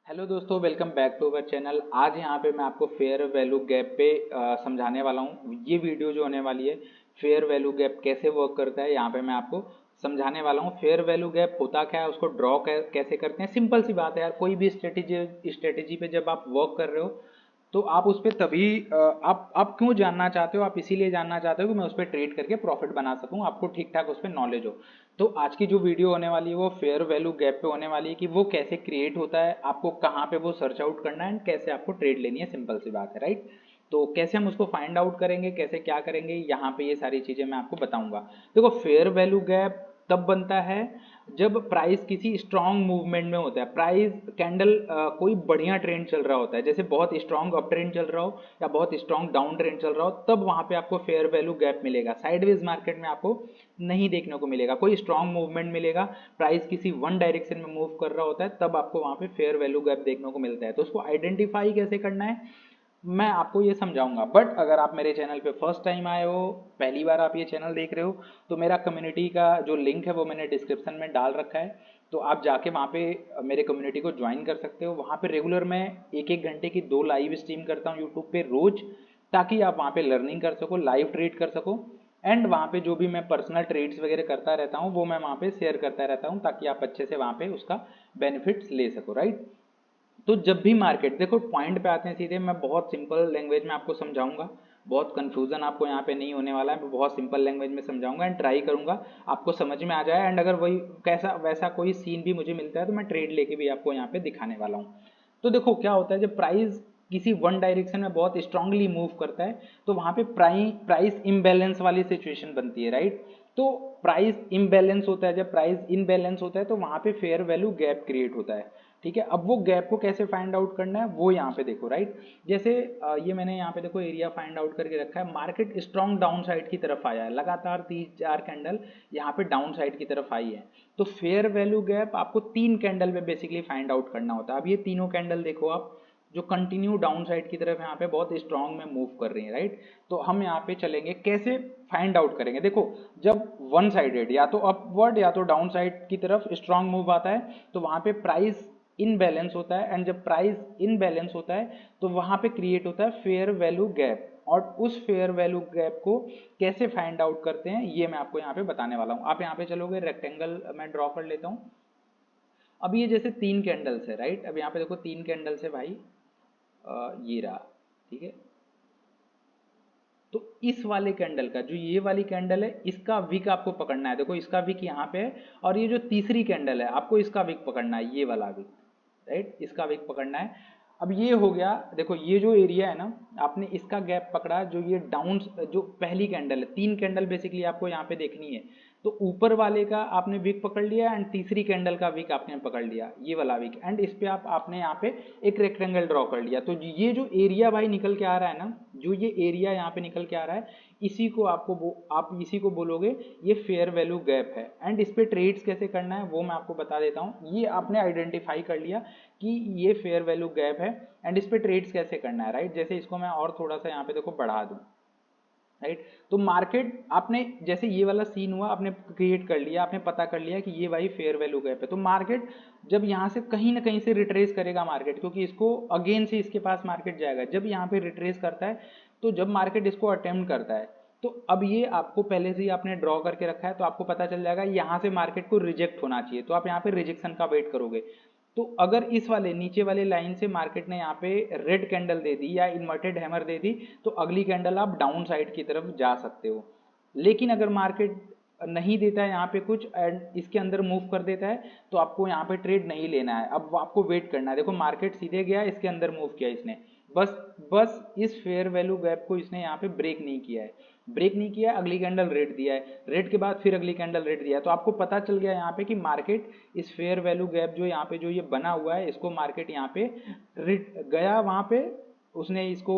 Hello दोस्तों, welcome back to our channel. आज यहाँ पे मैं आपको फेयर वैल्यू गैप पे समझाने वाला हूँ। ये वीडियो जो होने वाली है, फेयर वैल्यू गैप कैसे वर्क करता है, यहाँ पे मैं आपको समझाने वाला हूँ। फेयर वैल्यू गैप होता क्या है, उसको ड्रॉ कैसे करते हैं। सिंपल सी बात है यार, कोई भी स्ट्रेटेजी पे जब आप वर्क कर रहे हो तो आप उस पर तभी आप क्यों जानना चाहते हो, आप इसीलिए जानना चाहते हो कि मैं उस पर ट्रेड करके प्रॉफिट बना सकूं, आपको ठीक ठाक उस पर नॉलेज हो। तो आज की जो वीडियो होने वाली है वो फेयर वैल्यू गैप पे होने वाली है कि वो कैसे क्रिएट होता है, आपको कहाँ पे वो सर्च आउट करना है एंड कैसे आपको ट्रेड लेनी है। सिंपल सी बात है, राइट। तो कैसे हम उसको फाइंड आउट करेंगे, कैसे क्या करेंगे, यहाँ पे ये सारी चीज़ें मैं आपको बताऊंगा। देखो, फेयर वैल्यू गैप तब बनता है जब प्राइस किसी स्ट्रांग मूवमेंट में होता है। प्राइस कैंडल कोई बढ़िया ट्रेंड चल रहा होता है, जैसे बहुत स्ट्रांग अप ट्रेंड चल रहा हो या बहुत स्ट्रांग डाउन ट्रेंड चल रहा हो, तब वहां पे आपको फेयर वैल्यू गैप मिलेगा। साइडवेज मार्केट में आपको नहीं देखने को मिलेगा, कोई स्ट्रांग मूवमेंट मिलेगा, प्राइस किसी वन डायरेक्शन में मूव कर रहा होता है, तब आपको वहां पे फेयर वैल्यू गैप देखने को मिलता है। तो उसको आइडेंटिफाई कैसे करना है मैं आपको ये समझाऊंगा। बट अगर आप मेरे चैनल पे फर्स्ट टाइम आए हो, पहली बार आप ये चैनल देख रहे हो, तो मेरा कम्युनिटी का जो लिंक है वो मैंने डिस्क्रिप्शन में डाल रखा है। तो आप जाके वहाँ पे मेरे कम्युनिटी को ज्वाइन कर सकते हो। वहाँ पे रेगुलर मैं एक एक घंटे की 2 लाइव स्ट्रीम करता हूँ यूट्यूब पे रोज, ताकि आप वहाँ पे लर्निंग कर सको, लाइव ट्रेड कर सको। एंड वहाँ पे जो भी मैं पर्सनल ट्रेड्स वगैरह करता रहता हूँ वो मैं वहाँ पे शेयर करता रहता हूँ, ताकि आप अच्छे से वहाँ पे उसका बेनिफिट्स ले सको, राइट। तो जब भी मार्केट, देखो पॉइंट पे आते हैं सीधे, मैं बहुत सिंपल लैंग्वेज में आपको समझाऊंगा। बहुत कंफ्यूजन आपको यहाँ पे नहीं होने वाला है, मैं बहुत सिंपल लैंग्वेज में समझाऊंगा एंड ट्राई करूंगा आपको समझ में आ जाए। एंड अगर वही कैसा वैसा कोई सीन भी मुझे मिलता है तो मैं ट्रेड लेके भी आपको यहाँ पे दिखाने वाला हूँ। तो देखो क्या होता है, जब प्राइस किसी वन डायरेक्शन में बहुत स्ट्रांगली मूव करता है तो वहां पे प्राइस इम्बैलेंस वाली सिचुएशन बनती है, राइट। तो प्राइस इम्बैलेंस होता है, जब प्राइस इनबैलेंस होता है तो वहां पे फेयर वैल्यू गैप क्रिएट होता है। ठीक है, अब वो गैप को कैसे फाइंड आउट करना है वो यहाँ पे देखो, राइट। जैसे ये मैंने यहाँ पे देखो एरिया फाइंड आउट करके रखा है। मार्केट स्ट्रॉन्ग डाउन साइड की तरफ आया है, लगातार 3-4 कैंडल यहाँ पे डाउन साइड की तरफ आई है। तो फेयर वैल्यू गैप आपको 3 कैंडल में बेसिकली फाइंड आउट करना होता है। अब ये तीनों कैंडल देखो आप, जो कंटिन्यू डाउन साइड की तरफ यहाँ पे बहुत स्ट्रांग में मूव कर रही है, राइट। तो हम यहाँ पे चलेंगे, कैसे फाइंड आउट करेंगे। देखो, जब वन साइडेड या तो अपवर्ड या तो डाउन साइड की तरफ स्ट्रांग मूव आता है तो वहां पे प्राइस इनबैलेंस होता है। एंड जब प्राइस इनबैलेंस होता है तो वहां पे क्रिएट होता है फेयर वैल्यू गैप। और उस फेयर वैल्यू गैप को कैसे फाइंड आउट करते हैं ये मैं आपको यहाँ पे बताने वाला हूँ। आप यहाँ पे चलोगे, रेक्टेंगल मैं ड्रॉ कर लेता हूँ। अब ये जैसे 3 कैंडल्स है, राइट। अब यहाँ पे देखो 3 कैंडल्स है भाई, ये रहा, ठीक है। तो इस वाले कैंडल का, जो ये वाली कैंडल है, इसका विक आपको पकड़ना है। देखो इसका विक यहाँ पे है, और ये जो तीसरी कैंडल है आपको इसका विक पकड़ना है, ये वाला विक, राइट। इसका विक पकड़ना है। अब ये हो गया, देखो ये जो एरिया है ना, आपने इसका गैप पकड़ा। जो ये डाउन, जो पहली कैंडल है, 3 कैंडल बेसिकली आपको यहाँ पे देखनी है। तो ऊपर वाले का आपने विक पकड़ लिया एंड तीसरी कैंडल का विक आपने पकड़ लिया, ये वाला विक। एंड इस पे आपने यहाँ पे एक रेक्टेंगल ड्रॉ कर लिया। तो ये जो एरिया भाई निकल के आ रहा है ना, जो ये एरिया यहाँ पे निकल के आ रहा है, इसी को आप इसी को बोलोगे ये फेयर वैल्यू गैप है। एंड इस पे ट्रेड्स कैसे करना है वो मैं आपको बता देता हूँ। ये आपने आइडेंटिफाई कर लिया कि ये फेयर वैल्यू गैप है एंड इस पे ट्रेड्स कैसे करना है, राइट। जैसे इसको मैं और थोड़ा सा यहाँ पे देखो बढ़ा दूँ, राइट। तो मार्केट आपने, जैसे ये वाला सीन हुआ, आपने क्रिएट कर लिया, आपने पता कर लिया कि ये भाई फेयर वैल्यू गैप है। तो मार्केट जब यहाँ से कहीं ना कहीं से रिट्रेस करेगा मार्केट, क्योंकि इसको अगेन से इसके पास मार्केट जाएगा। जब यहाँ पे रिट्रेस करता है, तो जब मार्केट इसको अटेम्प्ट करता है, तो अब ये आपको पहले से ही आपने ड्रॉ करके रखा है, तो आपको पता चल जाएगा यहाँ से मार्केट को रिजेक्ट होना चाहिए। तो आप यहाँ पे रिजेक्शन का वेट करोगे। तो अगर इस वाले नीचे वाले लाइन से मार्केट ने यहाँ पे रेड कैंडल दे दी या इन्वर्टेड हैमर दे दी, तो अगली कैंडल आप डाउन साइड की तरफ जा सकते हो। लेकिन अगर मार्केट नहीं देता है यहाँ पे कुछ एंड इसके अंदर मूव कर देता है, तो आपको यहाँ पे ट्रेड नहीं लेना है। अब आपको वेट करना है। देखो मार्केट सीधे गया, इसके अंदर मूव किया इसने, बस बस इस फेयर वैल्यू गैप को इसने यहाँ पे ब्रेक नहीं किया है। ब्रेक नहीं किया, अगली कैंडल रेड दिया है, रेड के बाद फिर अगली कैंडल रेड दिया है। तो आपको पता चल गया यहाँ पे कि मार्केट इस फेयर वैल्यू गैप जो यहाँ पे जो ये बना हुआ है, इसको मार्केट यहाँ पे गया, वहाँ पे उसने इसको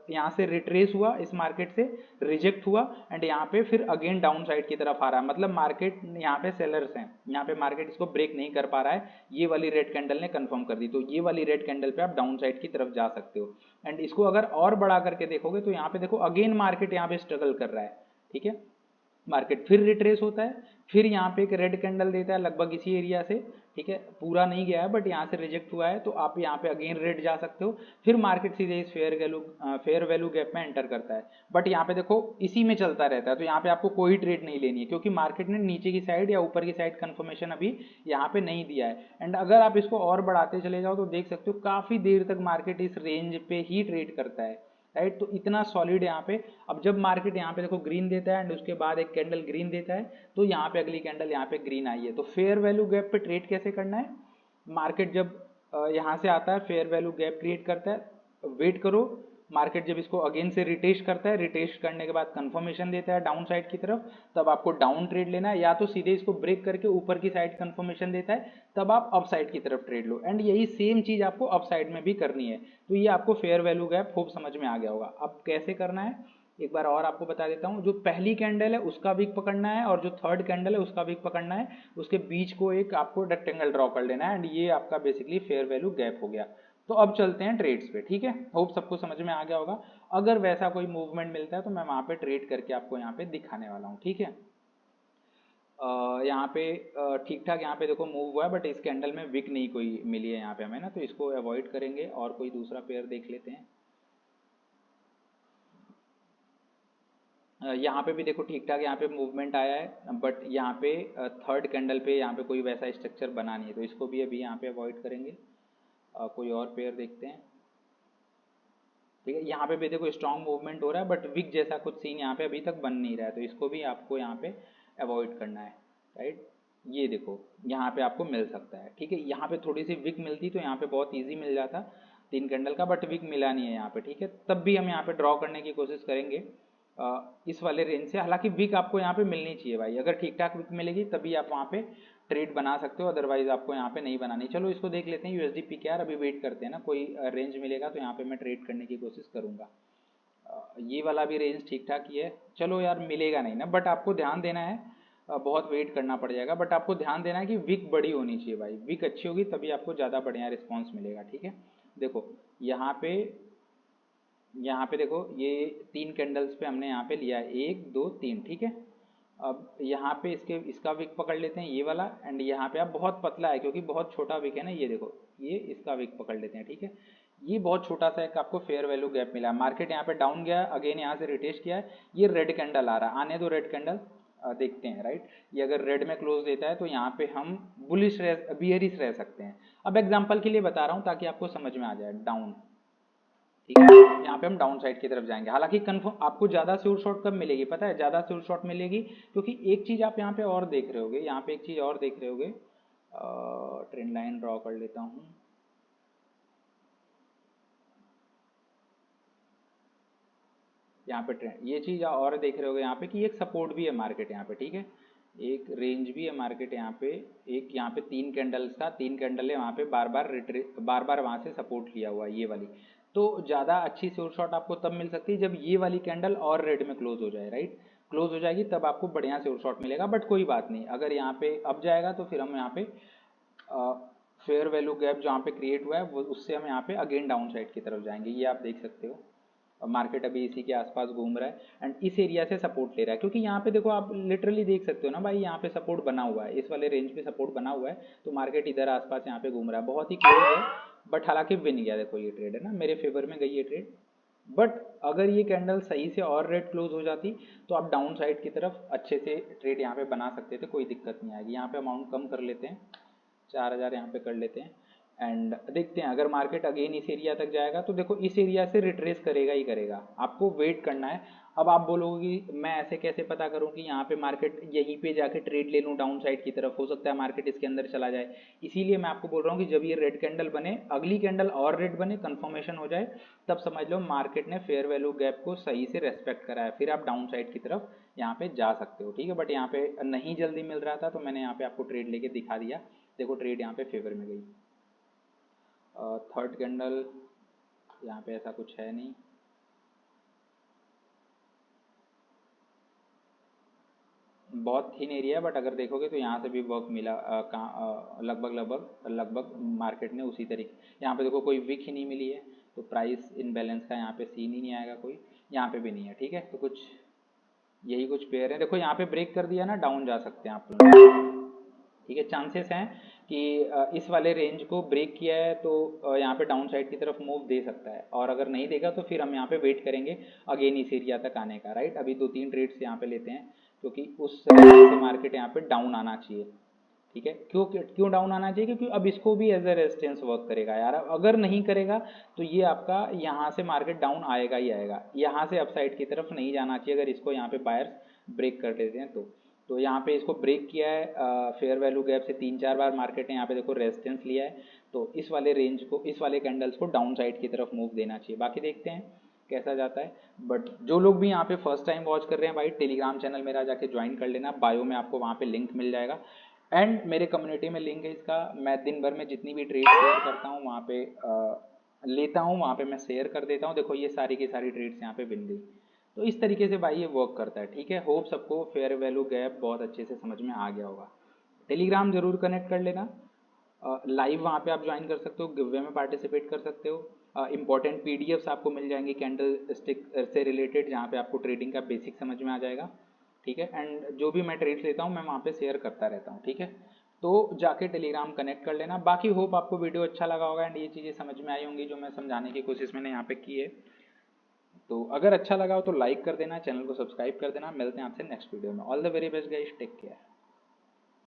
यहाँ से रिट्रेस हुआ, इस मार्केट से रिजेक्ट हुआ एंड यहाँ पे फिर अगेन डाउन साइड की तरफ आ रहा है। मतलब मार्केट यहाँ पे सेलर्स हैं, यहाँ पे मार्केट इसको ब्रेक नहीं कर पा रहा है। ये वाली रेड कैंडल ने कंफर्म कर दी, तो ये वाली रेड कैंडल पे आप डाउन साइड की तरफ जा सकते हो। एंड इसको अगर और बढ़ा करके देखोगे तो यहाँ पे देखो अगेन मार्केट यहाँ पे स्ट्रगल कर रहा है, ठीक है। मार्केट फिर रिट्रेस होता है, फिर यहाँ पे एक रेड कैंडल देता है लगभग इसी एरिया से, ठीक है, पूरा नहीं गया है बट यहाँ से रिजेक्ट हुआ है, तो आप यहाँ पे अगेन रेड जा सकते हो, फिर मार्केट सीधे इस फेयर वैल्यू गैप में एंटर करता है। बट यहाँ पे देखो इसी में चलता रहता है, तो यहाँ पे आपको कोई ट्रेड नहीं लेनी है, क्योंकि मार्केट ने नीचे की साइड या ऊपर की साइड कंफर्मेशन अभी यहाँ पे नहीं दिया है। एंड अगर आप इसको और बढ़ाते चले जाओ तो देख सकते हो काफी देर तक मार्केट इस रेंज पे ही ट्रेड करता है, राइट। तो इतना सॉलिड यहाँ पे, अब जब मार्केट यहाँ पे देखो ग्रीन देता है एंड उसके बाद एक कैंडल ग्रीन देता है, तो यहाँ पे अगली कैंडल यहाँ पे ग्रीन आई है। तो फेयर वैल्यू गैप पे ट्रेड कैसे करना है, मार्केट जब यहाँ से आता है फेयर वैल्यू गैप क्रिएट करता है, वेट करो, मार्केट जब इसको अगेन से रिटेस्ट करता है, रिटेस्ट करने के बाद कंफर्मेशन देता है डाउन साइड की तरफ, तब आपको डाउन ट्रेड लेना है, या तो सीधे इसको ब्रेक करके ऊपर की साइड कंफर्मेशन देता है तब आप अप साइड की तरफ ट्रेड लो। एंड यही सेम चीज आपको अप साइड में भी करनी है। तो ये आपको फेयर वैल्यू गैप खूब समझ में आ गया होगा। अब कैसे करना है एक बार और आपको बता देता हूँ। जो पहली कैंडल है उसका वीक पकड़ना है और जो थर्ड कैंडल है उसका वीक पकड़ना है, उसके बीच को एक आपको रेक्टेंगल ड्रॉ कर लेना है, एंड ये आपका बेसिकली फेयर वैल्यू गैप हो गया। तो अब चलते हैं ट्रेड्स पे, ठीक है, होप सबको समझ में आ गया होगा। अगर वैसा कोई मूवमेंट मिलता है तो मैं वहां पे ट्रेड करके आपको यहाँ पे दिखाने वाला हूँ, ठीक है। यहाँ पे ठीक ठाक यहाँ पे देखो मूव हुआ है, बट इस कैंडल में विक नहीं कोई मिली है यहाँ पे हमें ना, तो इसको अवॉइड करेंगे और कोई दूसरा पेयर देख लेते हैं। यहाँ पे भी देखो ठीक ठाक यहाँ पे मूवमेंट आया है, बट यहाँ पे थर्ड कैंडल पे यहाँ पे कोई वैसा स्ट्रक्चर बना नहीं है, तो इसको भी अभी यहाँ पे अवॉइड करेंगे। कोई और पेयर देखते हैं, ठीक है। यहाँ पे भी देखो स्ट्रॉन्ग मूवमेंट हो रहा है, बट विक जैसा कुछ सीन यहाँ पे अभी तक बन नहीं रहा है, तो इसको भी आपको यहाँ पे अवॉइड करना है, राइट। ये देखो यहाँ पे आपको मिल सकता है, ठीक है। यहाँ पे थोड़ी सी विक मिलती तो यहाँ पे बहुत ईजी मिल जाता तीन कैंडल का, बट विक मिला नहीं है यहाँ पे, ठीक है। तब भी हम यहाँ पे ड्रॉ करने की कोशिश करेंगे इस वाले रेंज से। हालांकि विक आपको यहाँ पे मिलनी चाहिए भाई, अगर ठीक ठाक विक मिलेगी तभी आप वहाँ पे ट्रेड बना सकते हो, अदरवाइज आपको यहाँ पे नहीं बनानी। चलो इसको देख लेते हैं यूएसडी पीकेआर, अभी वेट करते हैं ना, कोई रेंज मिलेगा तो यहाँ पे मैं ट्रेड करने की कोशिश करूंगा। ये वाला भी रेंज ठीक ठाक ही है, चलो यार मिलेगा नहीं ना, बट आपको ध्यान देना है, बहुत वेट करना पड़ जाएगा, बट आपको ध्यान देना है कि विक बड़ी होनी चाहिए भाई, विक अच्छी होगी तभी आपको ज़्यादा बढ़िया रिस्पॉन्स मिलेगा, ठीक है। देखो यहाँ पे देखो ये तीन कैंडल्स पे हमने यहाँ पे लिया है, एक दो तीन, ठीक है। अब यहाँ पे इसका विक पकड़ लेते हैं ये वाला, एंड यहाँ पे आप बहुत पतला है क्योंकि बहुत छोटा विक है ना, ये देखो ये इसका विक पकड़ लेते हैं, ठीक है। ये बहुत छोटा सा एक आपको फेयर वैल्यू गैप मिला है, मार्केट यहाँ पे डाउन गया, अगेन यहाँ से रिटेस्ट किया है, ये रेड कैंडल आ रहा है, आने दो रेड कैंडल, देखते हैं, राइट। ये अगर रेड में क्लोज देता है तो यहाँ पे हम बुलिश बियरिश रह सकते हैं। अब एग्जाम्पल के लिए बता रहा हूँ ताकि आपको समझ में आ जाए, डाउन, ठीक है, यहाँ पे हम डाउन साइड की तरफ जाएंगे। हालांकि कन्फर्म आपको ज्यादा श्योर शॉट कब मिलेगी पता है, ज्यादा श्योर शॉट मिलेगी क्योंकि एक चीज आप यहाँ पे और देख रहे होगे, यहाँ पे एक चीज और देख रहे होगे, ट्रेंड लाइन ड्रॉ कर लेता हूँ। यहाँ पे ट्रेंड, ये चीज और देख रहे होगे यहाँ पे कि एक सपोर्ट भी है मार्केट यहाँ पे, ठीक है, एक रेंज भी है मार्केट यहाँ पे, एक यहाँ पे तीन कैंडल्स था, तीन कैंडल है वहाँ पे बार बार वहाँ से सपोर्ट लिया हुआ है ये वाली। तो ज़्यादा अच्छी श्योर शॉट आपको तब मिल सकती है जब ये वाली कैंडल और रेड में क्लोज हो जाए, राइट, क्लोज हो जाएगी तब आपको बढ़िया श्योर शॉट मिलेगा। बट कोई बात नहीं, अगर यहाँ पे अब जाएगा तो फिर हम यहाँ पे फेयर वैल्यू गैप जहाँ पे क्रिएट हुआ है वो, उससे हम यहाँ पे अगेन डाउन साइड की तरफ जाएंगे, ये आप देख सकते हो। मार्केट अभी इसी के आसपास घूम रहा है एंड इस एरिया से सपोर्ट ले रहा है, क्योंकि यहाँ पे देखो आप लिटरली देख सकते हो ना भाई, यहाँ पे सपोर्ट बना हुआ है, इस वाले रेंज पे सपोर्ट बना हुआ है, तो मार्केट इधर आसपास यहाँ पे घूम रहा है, बहुत ही क्लोज है। बट हालांकि विन गया, देखो ये ट्रेड है ना, मेरे फेवर में गई ये ट्रेड। बट अगर ये कैंडल सही से और रेड क्लोज हो जाती तो आप डाउन साइड की तरफ अच्छे से ट्रेड यहाँ पे बना सकते थे, कोई दिक्कत नहीं आएगी। यहाँ पे अमाउंट कम कर लेते हैं, 4000 यहाँ पे कर लेते हैं, एंड देखते हैं अगर मार्केट अगेन इस एरिया तक जाएगा तो देखो इस एरिया से रिट्रेस करेगा ही करेगा, आपको वेट करना है। अब आप बोलोगे मैं ऐसे कैसे पता करूं कि यहाँ पे मार्केट यहीं पे जाके ट्रेड ले लूं डाउन साइड की तरफ, हो सकता है मार्केट इसके अंदर चला जाए। इसीलिए मैं आपको बोल रहा हूँ कि जब ये रेड कैंडल बने, अगली कैंडल और रेड बने, कंफर्मेशन हो जाए, तब समझ लो मार्केट ने फेयर वैल्यू गैप को सही से रेस्पेक्ट करा है, फिर आप डाउन साइड की तरफ यहाँ पे जा सकते हो, ठीक है। बट यहाँ पे नहीं जल्दी मिल रहा था तो मैंने यहाँ पे आपको ट्रेड लेके दिखा दिया, देखो ट्रेड यहाँ पे फेवर में गई। थर्ड कैंडल यहाँ पे ऐसा कुछ है नहीं, बहुत थिन एरिया है, बट अगर देखोगे तो यहाँ से भी वर्क मिला, लगभग लगभग लगभग मार्केट ने उसी तरीके, यहाँ पे देखो कोई विक ही नहीं मिली है, तो प्राइस इनबैलेंस का यहाँ पे सीन ही नहीं आएगा कोई, यहाँ पे भी नहीं है, ठीक है। तो कुछ यही पेयर है, देखो यहाँ पे ब्रेक कर दिया ना, डाउन जा सकते हैं आप लोग, ठीक है, चांसेस हैं कि इस वाले रेंज को ब्रेक किया है तो यहाँ पे डाउन साइड की तरफ मूव दे सकता है, और अगर नहीं देगा तो फिर हम यहाँ पे वेट करेंगे अगेन इस एरिया तक आने का, राइट। अभी 2-3 ट्रेड्स यहाँ पे लेते हैं क्योंकि उस रेंज से मार्केट यहाँ पे डाउन आना चाहिए, ठीक है। क्यों क्यों डाउन आना चाहिए, क्योंकि अब इसको भी एज ए रेजिस्टेंस वर्क करेगा यार। अगर नहीं करेगा तो ये आपका यहाँ से मार्केट डाउन आएगा ही आएगा, यहाँ से अपसाइड की तरफ नहीं जाना चाहिए अगर इसको यहाँ पे बायर्स ब्रेक कर लेते हैं तो यहाँ पे इसको ब्रेक किया है फेयर वैल्यू गैप से 3-4 बार मार्केट ने यहाँ पे देखो रेजिस्टेंस लिया है, तो इस वाले रेंज को, इस वाले कैंडल्स को डाउन साइड की तरफ मूव देना चाहिए। बाकी देखते हैं कैसा जाता है। बट जो लोग भी यहाँ पे फर्स्ट टाइम वॉच कर रहे हैं भाई, टेलीग्राम चैनल मेरा जाके ज्वाइन कर लेना, बायो में आपको वहाँ पे लिंक मिल जाएगा, एंड मेरे कम्युनिटी में लिंक है इसका। मैं दिन भर में जितनी भी ट्रेड शेयर करता हूँ वहाँ पे लेता हूँ, वहाँ पे मैं शेयर कर देता हूँ। देखो ये सारी की सारी ट्रेड्स यहाँ पे बिन गई। तो इस तरीके से भाई ये वर्क करता है, ठीक है। होप सबको फेयर वैल्यू गैप बहुत अच्छे से समझ में आ गया होगा। टेलीग्राम जरूर कनेक्ट कर लेना, लाइव वहाँ पे आप ज्वाइन कर सकते हो, गिववे में पार्टिसिपेट कर सकते हो, इंपॉर्टेंट पीडीएफ्स आपको मिल जाएंगी कैंडल स्टिक से रिलेटेड, जहाँ पे आपको ट्रेडिंग का बेसिक समझ में आ जाएगा, ठीक है। एंड जो भी मैं ट्रेड्स लेता हूँ मैं वहाँ पे शेयर करता रहता हूँ, ठीक है। तो जाके टेलीग्राम कनेक्ट कर लेना। बाकी होप आपको वीडियो अच्छा लगा होगा एंड ये चीज़ें समझ में आई होंगी जो मैं समझाने की कोशिश मैंने यहाँ पे की है। तो अगर अच्छा लगा हो तो लाइक कर देना, चैनल को सब्सक्राइब कर देना। मिलते हैं आपसे नेक्स्ट वीडियो में। All the very best guys, take care.